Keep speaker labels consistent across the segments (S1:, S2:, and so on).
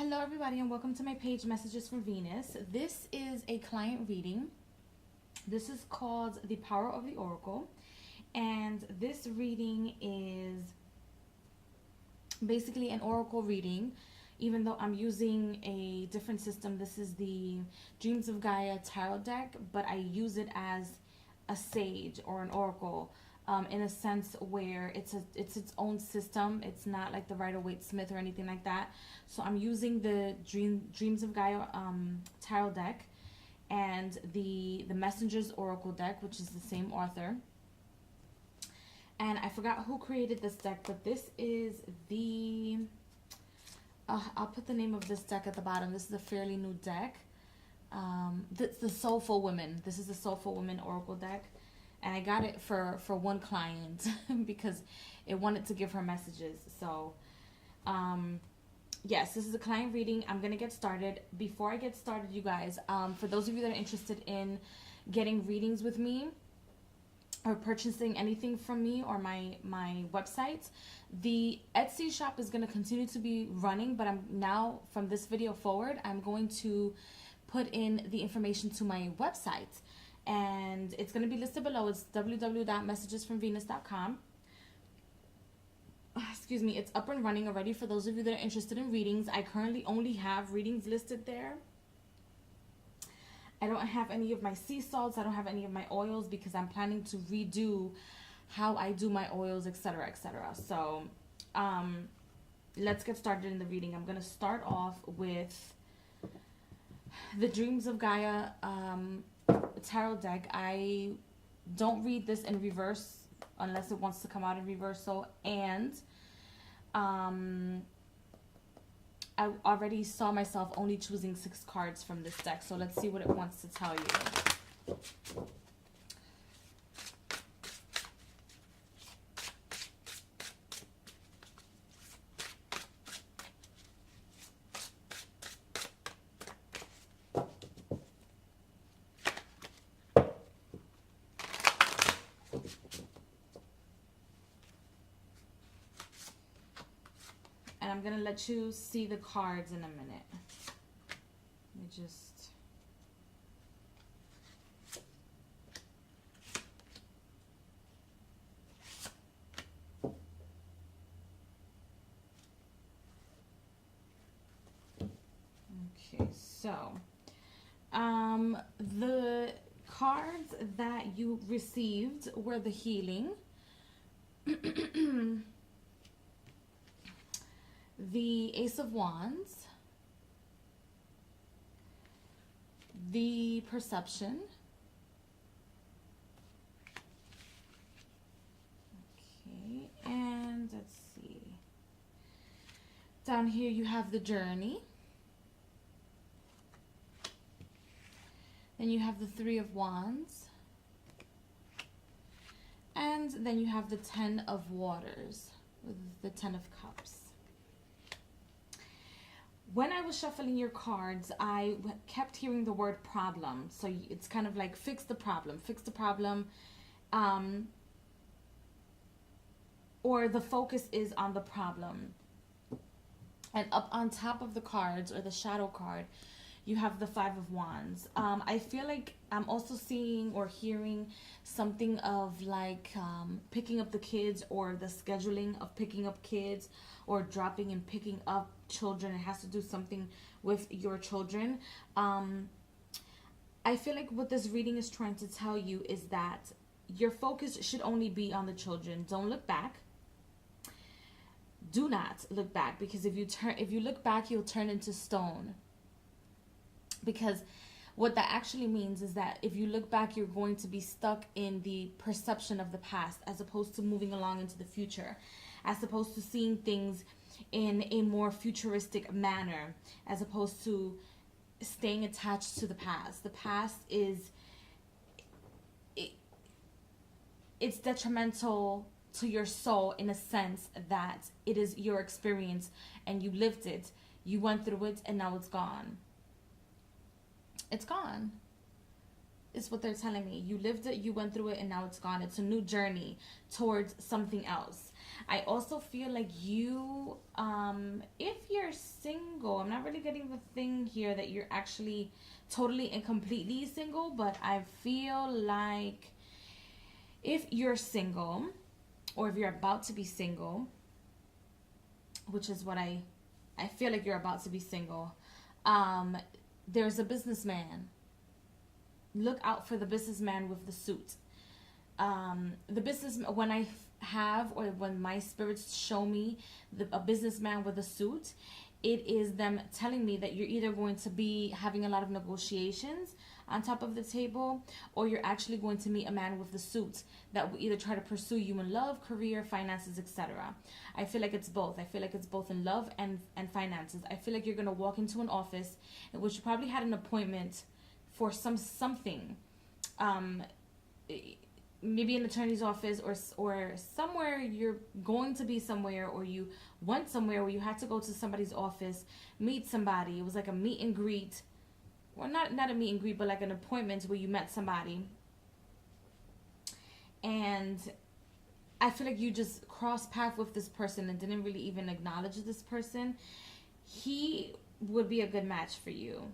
S1: Hello everybody and welcome to my page Messages from Venus. This is a client reading. This is called The Power of the Oracle, and this reading is basically an oracle reading. Even though I'm using a different system, this is the Dreams of Gaia tarot deck, but I use it as a sage or an oracle. In a sense where it's its own system. It's not like the Rider-Waite-Smith or anything like that. So I'm using the Dreams of Gaia tarot deck and the Messenger's Oracle deck, which is the same author. And I forgot who created this deck, but this is the I'll put the name of this deck at the bottom. This is a fairly new deck. The Soulful Women. This is the Soulful Women Oracle deck. And I got it for one client because it wanted to give her messages. So, yes, this is a client reading. I'm going to get started. Before I get started, you guys, for those of you that are interested in getting readings with me or purchasing anything from me or my website, the Etsy shop is going to continue to be running. But I'm now, from this video forward, I'm going to put in the information to my website. And it's going to be listed below. It's www.messagesfromvenus.com. Excuse me. It's up and running already for those of you that are interested in readings. I currently only have readings listed there. I don't have any of my sea salts. I don't have any of my oils because I'm planning to redo how I do my oils, etc., etc. So, let's get started in the reading. I'm going to start off with the Dreams of Gaia tarot deck. I don't read this in reverse unless it wants to come out in reversal, and I already saw myself only choosing 6 cards from this deck, so let's see what it wants to tell you. And I'm going to let you see the cards in a minute. Let me just... Okay, so... the cards that you received were the healing, the Ace of Wands, the Perception, okay, and let's see, down here you have the Journey, then you have the Three of Wands, and then you have the Ten of Waters with the Ten of Cups. When I was shuffling your cards, I kept hearing the word problem. So it's kind of like fix the problem, or the focus is on the problem. And up on top of the cards, or the shadow card, you have the Five of Wands. I feel like I'm also seeing or hearing something of like picking up the kids, or the scheduling of picking up kids, or dropping and picking up children. It has to do something with your children. I feel like what this reading is trying to tell you is that your focus should only be on the children. Don't look back. Do not look back, because if you look back, you'll turn into stone. Because what that actually means is that if you look back, you're going to be stuck in the perception of the past, as opposed to moving along into the future, as opposed to seeing things in a more futuristic manner, as opposed to staying attached to the past. The past it's detrimental to your soul, in a sense that it is your experience and you lived it, you went through it, and now it's gone. It's gone. Is what they're telling me. You lived it, you went through it, and now it's gone. It's a new journey towards something else. I also feel like you, if you're single, I'm not really getting the thing here that you're actually totally and completely single, but I feel like if you're single, or if you're about to be single, which is what I feel like you're about to be single, um, there's a businessman. Look out for the businessman with the suit. The business, when I have, or when my spirits show me a businessman with a suit, it is them telling me that you're either going to be having a lot of negotiations on top of the table, or you're actually going to meet a man with the suit that will either try to pursue you in love, career, finances, etc. I feel like it's both. I feel like it's both in love and finances. I feel like you're going to walk into an office in which you probably had an appointment for something, um, maybe an attorney's office, or somewhere you're going to be somewhere, or you went somewhere where you had to go to somebody's office, meet somebody. It was like a meet and greet, or not a meet and greet, but like an appointment where you met somebody. And I feel like you just crossed path with this person and didn't really even acknowledge this person. He would be a good match for you.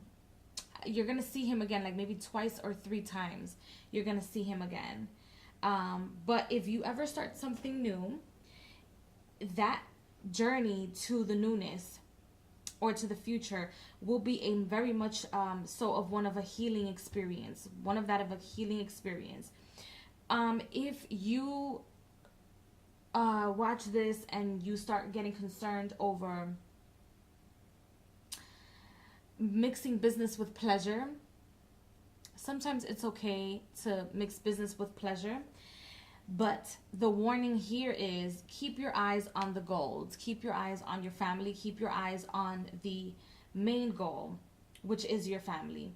S1: You're gonna see him again, like maybe twice or three times. You're gonna see him again. But if you ever start something new, that journey to the newness or to the future will be a very much so of one of a healing experience, one of that of a healing experience. If you watch this and you start getting concerned over mixing business with pleasure, sometimes it's okay to mix business with pleasure. But the warning here is keep your eyes on the goals, keep your eyes on your family, keep your eyes on the main goal, which is your family.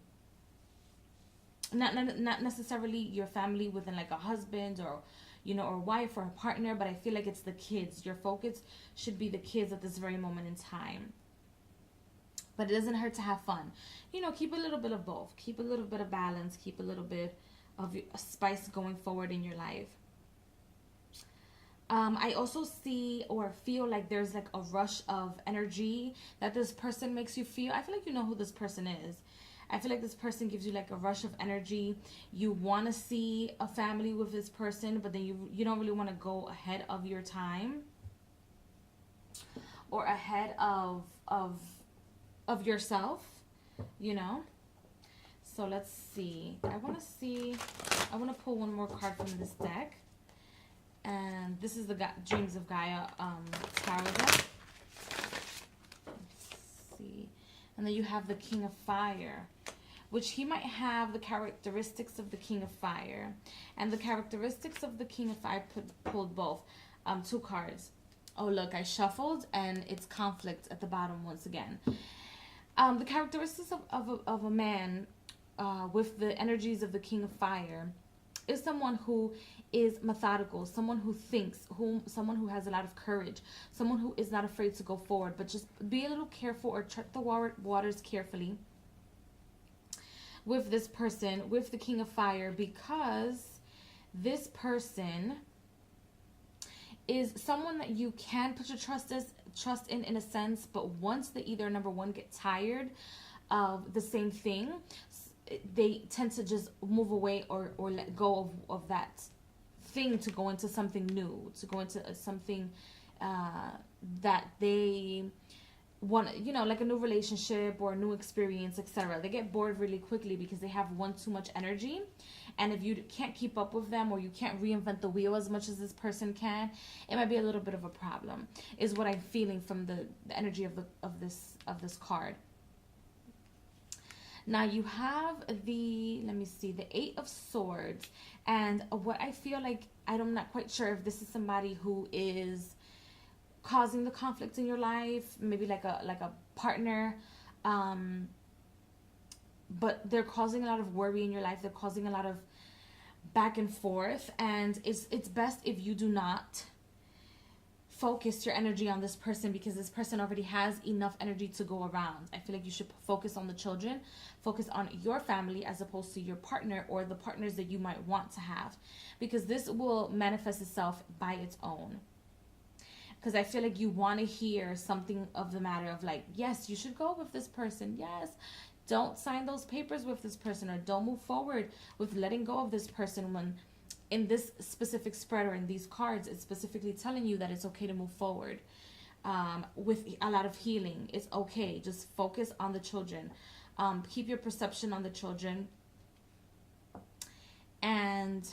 S1: Not necessarily your family within like a husband or or wife or a partner, but I feel like it's the kids. Your focus should be the kids at this very moment in time. But it doesn't hurt to have fun. Keep a little bit of both. Keep a little bit of balance. Keep a little bit of spice going forward in your life. I also see or feel like there's like a rush of energy that this person makes you feel. I feel like you know who this person is. I feel like this person gives you like a rush of energy. You want to see a family with this person, but then you don't really want to go ahead of your time or ahead of yourself, So let's see. I want to pull one more card from this deck. And this is the Dreams of Gaia tarot deck. Let's see. And then you have the King of Fire, which he might have the characteristics of the King of Fire. And the characteristics of the King of Fire pulled both. Two cards. Oh, look, I shuffled, and it's conflict at the bottom once again. The characteristics of a man with the energies of the King of Fire is someone who is methodical, someone who thinks, someone who has a lot of courage, someone who is not afraid to go forward, but just be a little careful or tread the waters carefully with this person, with the King of Fire, because this person is someone that you can put your trust in a sense, but once they either, number one, get tired of the same thing, they tend to just move away or let go of that thing to go into something new, to go into something that they want, like a new relationship or a new experience, etc. They get bored really quickly because they have too much energy. And if you can't keep up with them, or you can't reinvent the wheel as much as this person can, it might be a little bit of a problem, is what I'm feeling from the energy of this card. Now you have the Eight of Swords. And what I feel like, I'm not quite sure if this is somebody who is causing the conflict in your life, maybe like a partner, but they're causing a lot of worry in your life. They're causing a lot of back and forth, and it's best if you do not focus your energy on this person, because this person already has enough energy to go around. I feel like you should focus on the children, focus on your family as opposed to your partner or the partners that you might want to have, because this will manifest itself by its own. because I feel like you want to hear something of the matter of like, yes, you should go with this person. Yes, don't sign those papers with this person, or don't move forward with letting go of this person, when in this specific spread or in these cards, it's specifically telling you that it's okay to move forward with a lot of healing. It's okay. Just focus on the children. Keep your perception on the children. And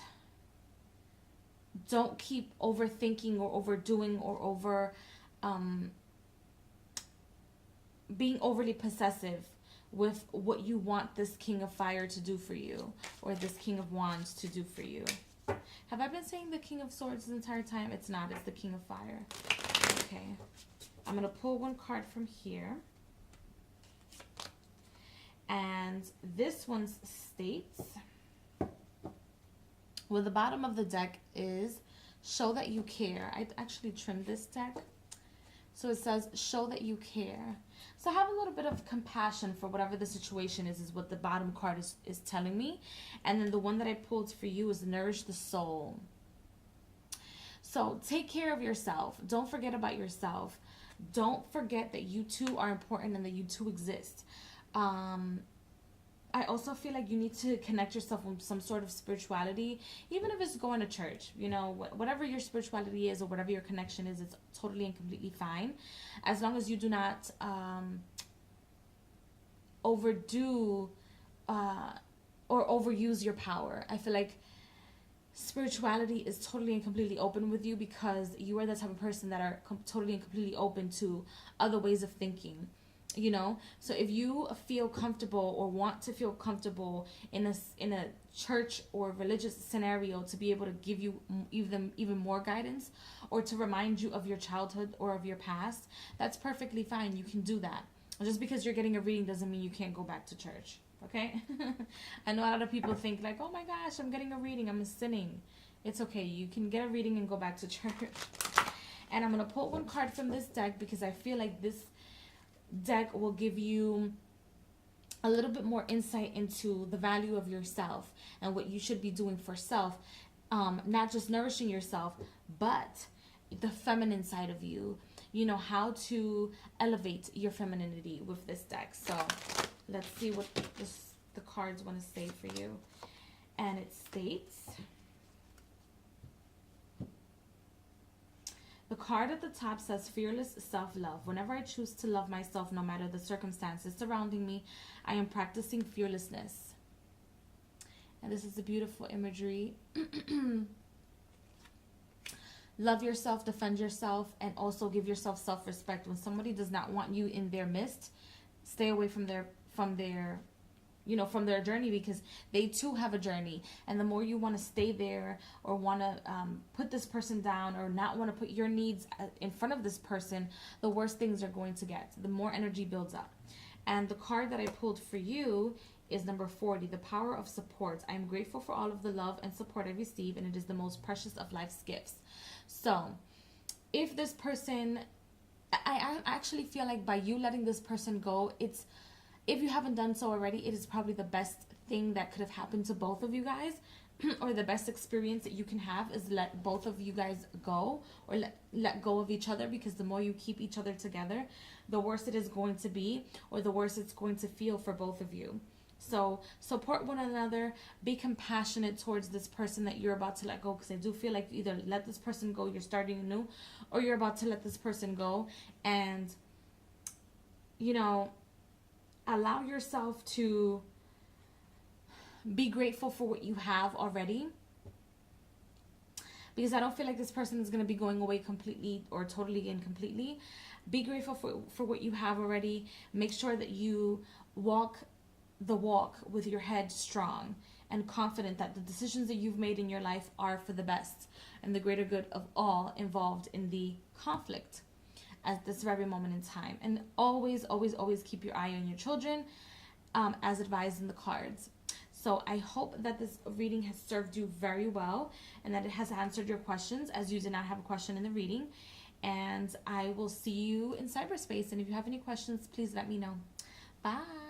S1: don't keep overthinking or overdoing or being overly possessive with what you want this King of Fire to do for you, or this King of Wands to do for you. Have I been saying the King of Swords the entire time? It's not. It's the King of Fire. Okay. I'm going to pull one card from here. And this one states, well, the bottom of the deck is show that you care. I actually trimmed this deck. So it says, show that you care. So have a little bit of compassion for whatever the situation is what the bottom card is telling me. And then the one that I pulled for you is nourish the soul. So take care of yourself. Don't forget about yourself. Don't forget that you two are important and that you two exist. I also feel like you need to connect yourself with some sort of spirituality, even if it's going to church. You know, whatever your spirituality is or whatever your connection is, it's totally and completely fine. As long as you do not overdo or overuse your power. I feel like spirituality is totally and completely open with you, because you are the type of person that are totally and completely open to other ways of thinking. You know, so if you feel comfortable or want to feel comfortable in a church or religious scenario to be able to give you even more guidance, or to remind you of your childhood or of your past, that's perfectly fine. You can do that. Just because you're getting a reading doesn't mean you can't go back to church. Okay? I know a lot of people think like, oh my gosh, I'm getting a reading, I'm sinning. It's okay. You can get a reading and go back to church. And I'm going to pull one card from this deck, because I feel like this deck will give you a little bit more insight into the value of yourself and what you should be doing for self. Not just nourishing yourself, but the feminine side of you. You know, how to elevate your femininity with this deck. So let's see what the cards want to say for you. And it states, the card at the top says fearless self-love. Whenever I choose to love myself, no matter the circumstances surrounding me, I am practicing fearlessness. And this is a beautiful imagery. Love yourself, defend yourself, and also give yourself self-respect. When somebody does not want you in their midst, stay away from their journey, because they too have a journey. And the more you want to stay there, or want to put this person down, or not want to put your needs in front of this person, the worse things are going to get. The more energy builds up. And the card that I pulled for you is number 40, the power of support. I am grateful for all of the love and support I receive, and it is the most precious of life's gifts. So if this person, I actually feel like by you letting this person go, it's, if you haven't done so already, it is probably the best thing that could have happened to both of you guys, or the best experience that you can have is let both of you guys go, or let go of each other, because the more you keep each other together, the worse it is going to be, or the worse it's going to feel for both of you. So support one another, be compassionate towards this person that you're about to let go, because I do feel like you either let this person go, you're starting anew, or you're about to let this person go. And, you know, allow yourself to be grateful for what you have already, because I don't feel like this person is going to be going away completely or totally and completely. Be grateful for what you have already. Make sure that you walk the walk with your head strong and confident that the decisions that you've made in your life are for the best and the greater good of all involved in the conflict at this very moment in time. And always, always, always keep your eye on your children, as advised in the cards. So I hope that this reading has served you very well, and that it has answered your questions, as you did not have a question in the reading. And I will see you in cyberspace. And if you have any questions, please let me know. Bye.